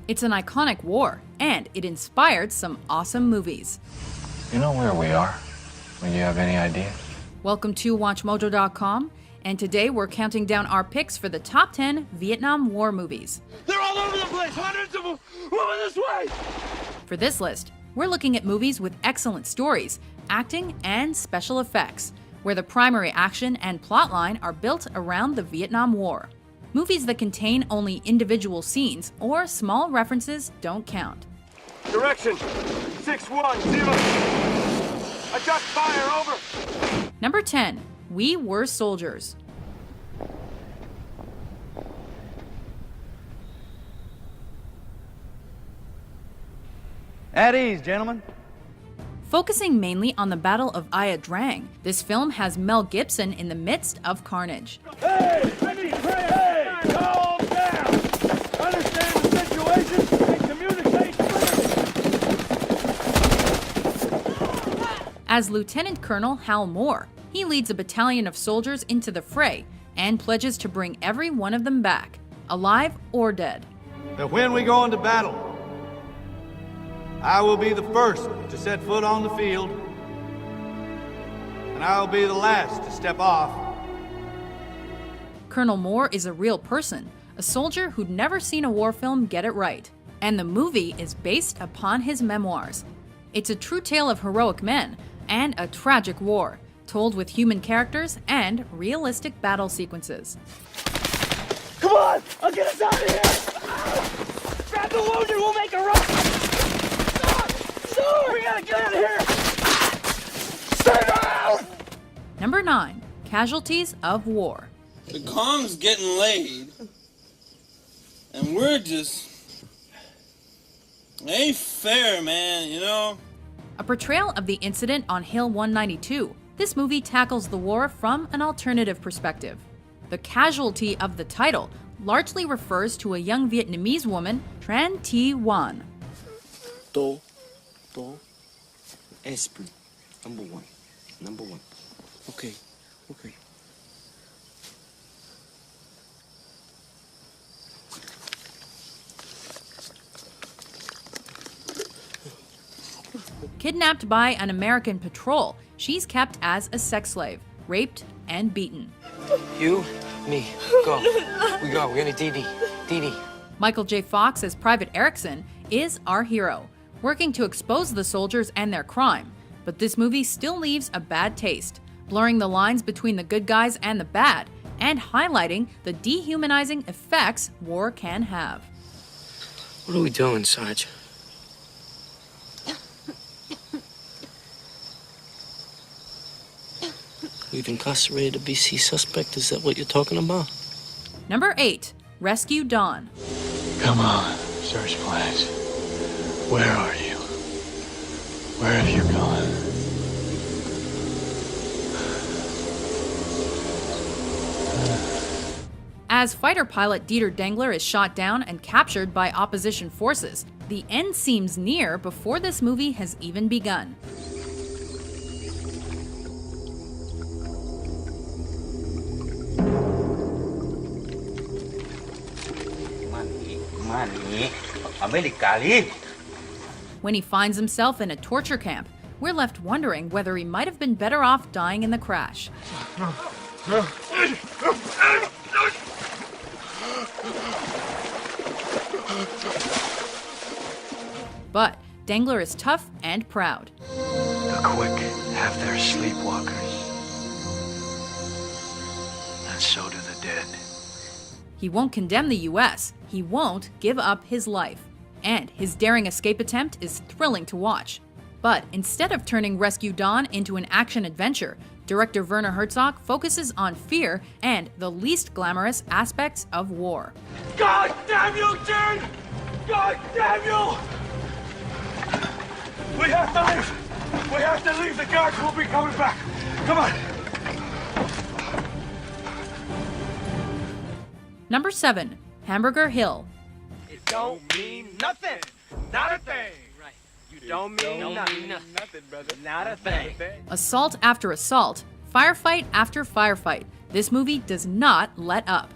It's an iconic war, and it inspired some awesome movies. You know where we are? Will you have any idea? Welcome to WatchMojo.com, and today we're counting down our picks for the top 10 Vietnam War movies. They're all over the place! Hundreds of them! Moving this way! For this list, we're looking at movies with excellent stories, acting, and special effects, where the primary action and plotline are built around the Vietnam War. Movies that contain only individual scenes or small references don't count. Direction 610. Adjust fire, over. Number 10, We Were Soldiers. At ease, gentlemen. Focusing mainly on the Battle of Ia Drang, this film has Mel Gibson in the midst of carnage. Hey! I need prayer! Hey! Calm down! Understand the situation and communicate clearly! As Lieutenant Colonel Hal Moore, he leads a battalion of soldiers into the fray and pledges to bring every one of them back, alive or dead. That when we go into battle, I will be the first to set foot on the field, and I will be the last to step off. Colonel Moore is a real person, a soldier who'd never seen a war film get it right, and the movie is based upon his memoirs. It's a true tale of heroic men and a tragic war, told with human characters and realistic battle sequences. Come on! I'll get us out of here! Grab the wounded, we'll make a run! We gotta get out of here! Stay down! Number 9, Casualties of War. The Kong's getting laid, and we're just... It ain't fair, man, you know? A portrayal of the incident on Hill 192, this movie tackles the war from an alternative perspective. The casualty of the title largely refers to a young Vietnamese woman, Tran Thi Nguyen. Do Esprit. Number one. Okay. Kidnapped by an American patrol, she's kept as a sex slave, raped and beaten. You, me, go. We go. We're gonna Dee Dee. Michael J. Fox as Private Erickson is our hero, working to expose the soldiers and their crime. But this movie still leaves a bad taste, blurring the lines between the good guys and the bad, and highlighting the dehumanizing effects war can have. What are we doing, Sarge? We've incarcerated a BC suspect. Is that what you're talking about? Number 8, Rescue Dawn. Come on, search plans. Where are you? Where have you gone? As fighter pilot Dieter Dengler is shot down and captured by opposition forces, the end seems near before this movie has even begun. When he finds himself in a torture camp, we're left wondering whether he might have been better off dying in the crash. But Dengler is tough and proud. The quick have their sleepwalkers. And so do the dead. He won't condemn the US, he won't give up his life. And his daring escape attempt is thrilling to watch. But instead of turning Rescue Dawn into an action adventure, director Werner Herzog focuses on fear and the least glamorous aspects of war. God damn you, Jane! God damn you! We have to leave! We have to leave! The guards will be coming back! Come on! Number 7, Hamburger Hill. It don't mean nothing! Not a thing! Right. You don't mean nothing. Nothing, brother. Not a thing. Assault after assault, firefight after firefight, this movie does not let up.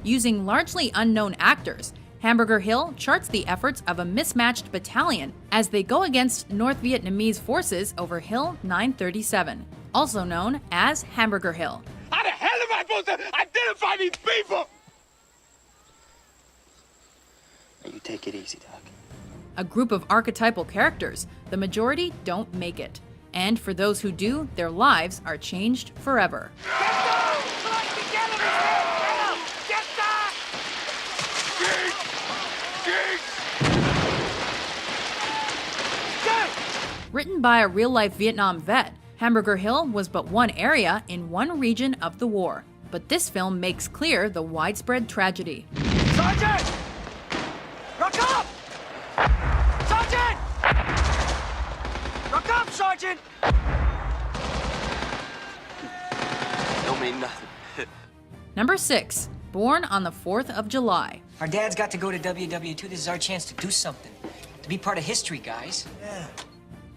Using largely unknown actors, Hamburger Hill charts the efforts of a mismatched battalion as they go against North Vietnamese forces over Hill 937, also known as Hamburger Hill. How the hell am I supposed to identify these people? You take it easy, Doc. A group of archetypal characters, the majority don't make it. And for those who do, their lives are changed forever. Written by a real-life Vietnam vet, Hamburger Hill was but one area in one region of the war. But this film makes clear the widespread tragedy. Sergeant! Rock up! Sergeant! Rock up, Sergeant! Don't mean nothing. Number 6, Born on the 4th of July. Our dad's got to go to WW2. This is our chance to do something. To be part of history, guys. Yeah.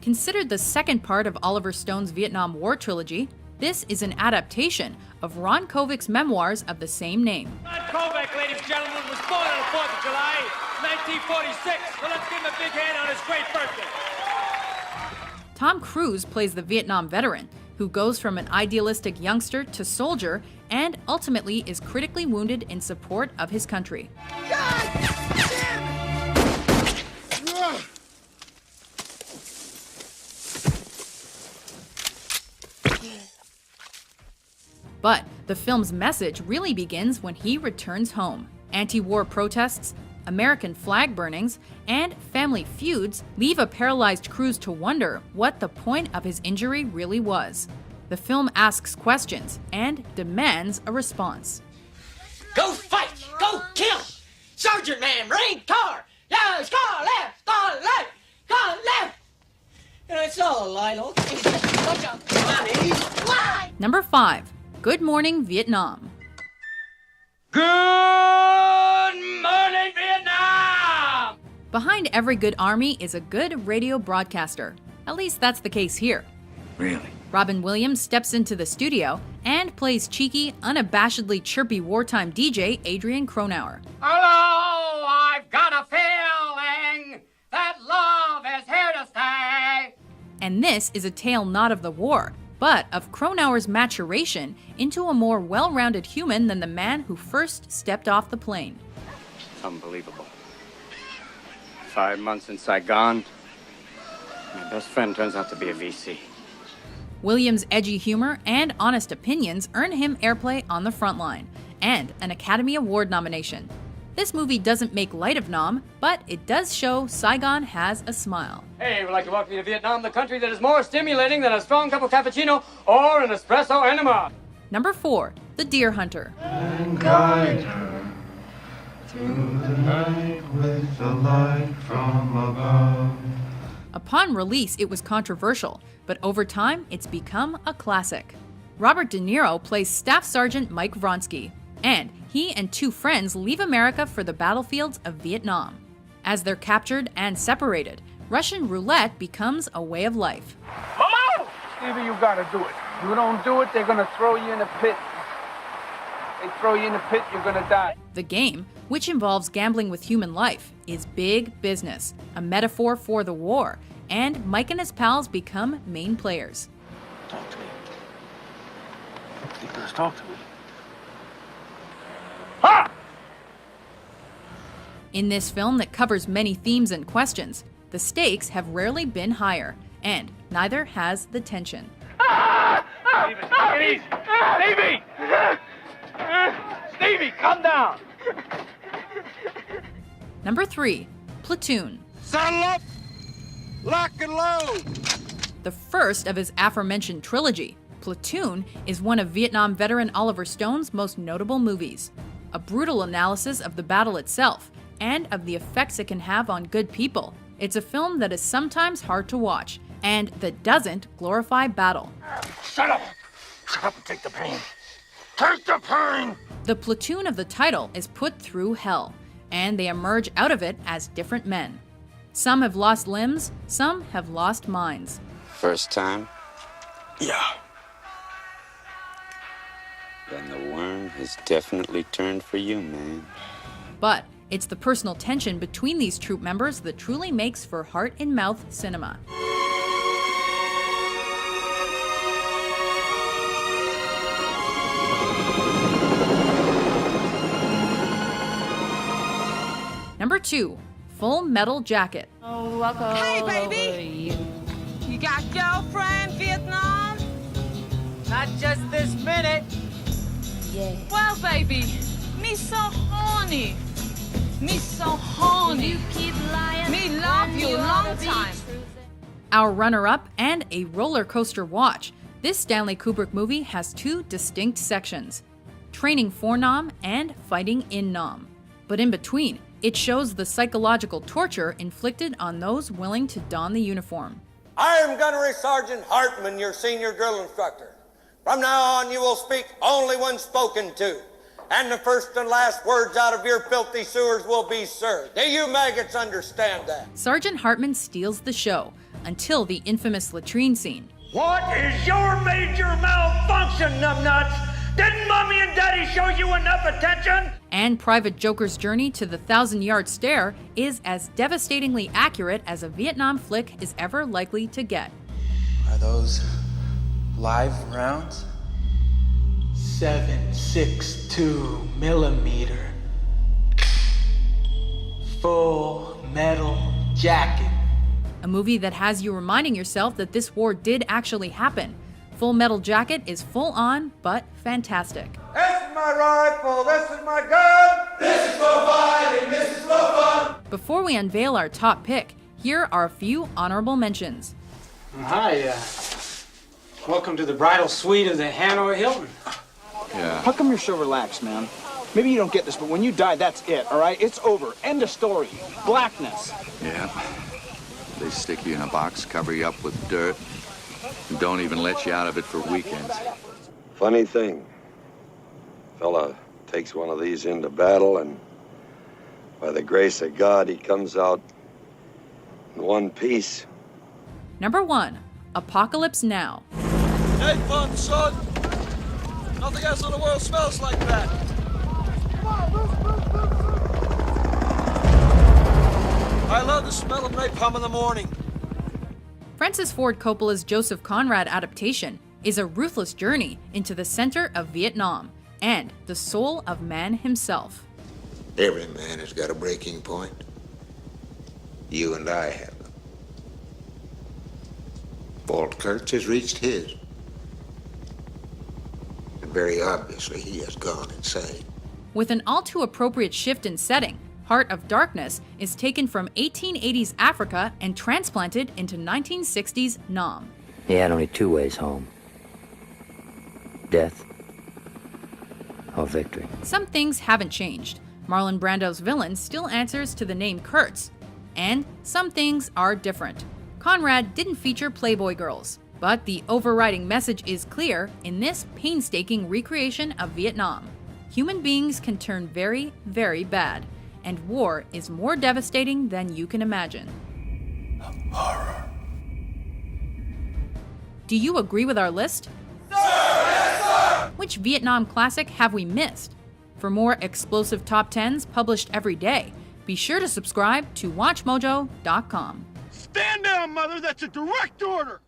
Considered the second part of Oliver Stone's Vietnam War trilogy, this is an adaptation of Ron Kovic's memoirs of the same name. Ron Kovac, ladies and gentlemen, was born on the 4th of July, 1946. So let's give him a big hand on his great birthday. Tom Cruise plays the Vietnam veteran, who goes from an idealistic youngster to soldier and ultimately is critically wounded in support of his country. But the film's message really begins when he returns home. Anti-war protests, American flag burnings, and family feuds leave a paralyzed Cruise to wonder what the point of his injury really was. The film asks questions and demands a response. Go fight! Go kill! Sergeant man, rain car! Yes, car left! Car left! Car left! You know, it's all a lie, look. Lie! Number 5, Good Morning Vietnam. Good morning, Vietnam! Behind every good army is a good radio broadcaster. At least that's the case here. Really? Robin Williams steps into the studio and plays cheeky, unabashedly chirpy wartime DJ Adrian Cronauer. Hello, I've got a feeling that love is here to stay. And this is a tale not of the war, but of Cronauer's maturation into a more well-rounded human than the man who first stepped off the plane. Unbelievable. 5 months in Saigon, my best friend turns out to be a VC. Williams' edgy humor and honest opinions earn him airplay on the front line, and an Academy Award nomination. This movie doesn't make light of Nam, but it does show Saigon has a smile. Hey, we'd like to welcome you to Vietnam, the country that is more stimulating than a strong cup of cappuccino or an espresso enema. Number 4, The Deer Hunter. And guide her through the night with the light from above. Upon release, it was controversial, but over time, it's become a classic. Robert De Niro plays Staff Sergeant Mike Vronsky, and he and 2 friends leave America for the battlefields of Vietnam. As they're captured and separated, Russian roulette becomes a way of life. Mama! Stevie, you gotta do it. You don't do it, they're gonna throw you in a pit. They throw you in a pit, you're gonna die. The game, which involves gambling with human life, is big business, a metaphor for the war, and Mike and his pals become main players. Talk to me. Just talk to me. Ha! In this film that covers many themes and questions, the stakes have rarely been higher, and neither has the tension. Stevie! Stevie! Stevie, come down! Number 3, Platoon. Saddle up! Lock and load! The first of his aforementioned trilogy, Platoon is one of Vietnam veteran Oliver Stone's most notable movies. A brutal analysis of the battle itself and of the effects it can have on good people. It's a film that is sometimes hard to watch and that doesn't glorify battle. Shut up! Shut up and take the pain. Take the pain! The platoon of the title is put through hell, and they emerge out of it as different men. Some have lost limbs, some have lost minds. First time? Yeah. Then the worm has definitely turned for you, man. But It's the personal tension between these troop members that truly makes for heart-in-mouth cinema. Number 2, Full Metal Jacket. Hey, baby! You got girlfriend, Vietnam? Not just this minute. Yeah. Well, baby, me so horny. Me so horny. You keep lying. Me love you long time. Our runner-up and a roller coaster watch. This Stanley Kubrick movie has 2 distinct sections: training for Nam and fighting in Nam. But in between, it shows the psychological torture inflicted on those willing to don the uniform. I am Gunnery Sergeant Hartman, your senior drill instructor. From now on, you will speak only when spoken to, and the first and last words out of your filthy sewers will be sir. Do you maggots understand that? Sergeant Hartman steals the show until the infamous latrine scene. What is your major malfunction, numbnuts? Didn't Mommy and Daddy show you enough attention? And Private Joker's journey to the 1,000-yard stare is as devastatingly accurate as a Vietnam flick is ever likely to get. Are those live rounds? 7.62 millimeter. Full Metal Jacket. A movie that has you reminding yourself that this war did actually happen. Full Metal Jacket is full on, but fantastic. This is my rifle, this is my gun, this is for fighting, this is for fun. Before we unveil our top pick, here are a few honorable mentions. Hi, welcome to the bridal suite of the Hanoi Hilton. Yeah. How come you're so relaxed, man? Maybe you don't get this, but when you die, that's it, all right? It's over. End of story. Blackness. Yeah. They stick you in a box, cover you up with dirt, and don't even let you out of it for weekends. Funny thing. Fella takes one of these into battle, and by the grace of God, he comes out in one piece. Number 1, Apocalypse Now. Hey, fun, son. Nothing else in the world smells like that. I love the smell of napalm in the morning. Francis Ford Coppola's Joseph Conrad adaptation is a ruthless journey into the center of Vietnam and the soul of man himself. Every man has got a breaking point. You and I have them. Walt Kurtz has reached his. And very obviously he has gone insane. With an all too appropriate shift in setting, Heart of Darkness is taken from 1880s Africa and transplanted into 1960s Nam. He had only 2 ways home: death or victory. Some things haven't changed. Marlon Brando's villain still answers to the name Kurtz. And some things are different. Conrad didn't feature Playboy girls, but the overriding message is clear in this painstaking recreation of Vietnam. Human beings can turn very, very bad, and war is more devastating than you can imagine. Horror. Do you agree with our list? Sir, yes, sir! Which Vietnam classic have we missed? For more explosive top 10s published every day, be sure to subscribe to WatchMojo.com. Stand down, mother. That's a direct order.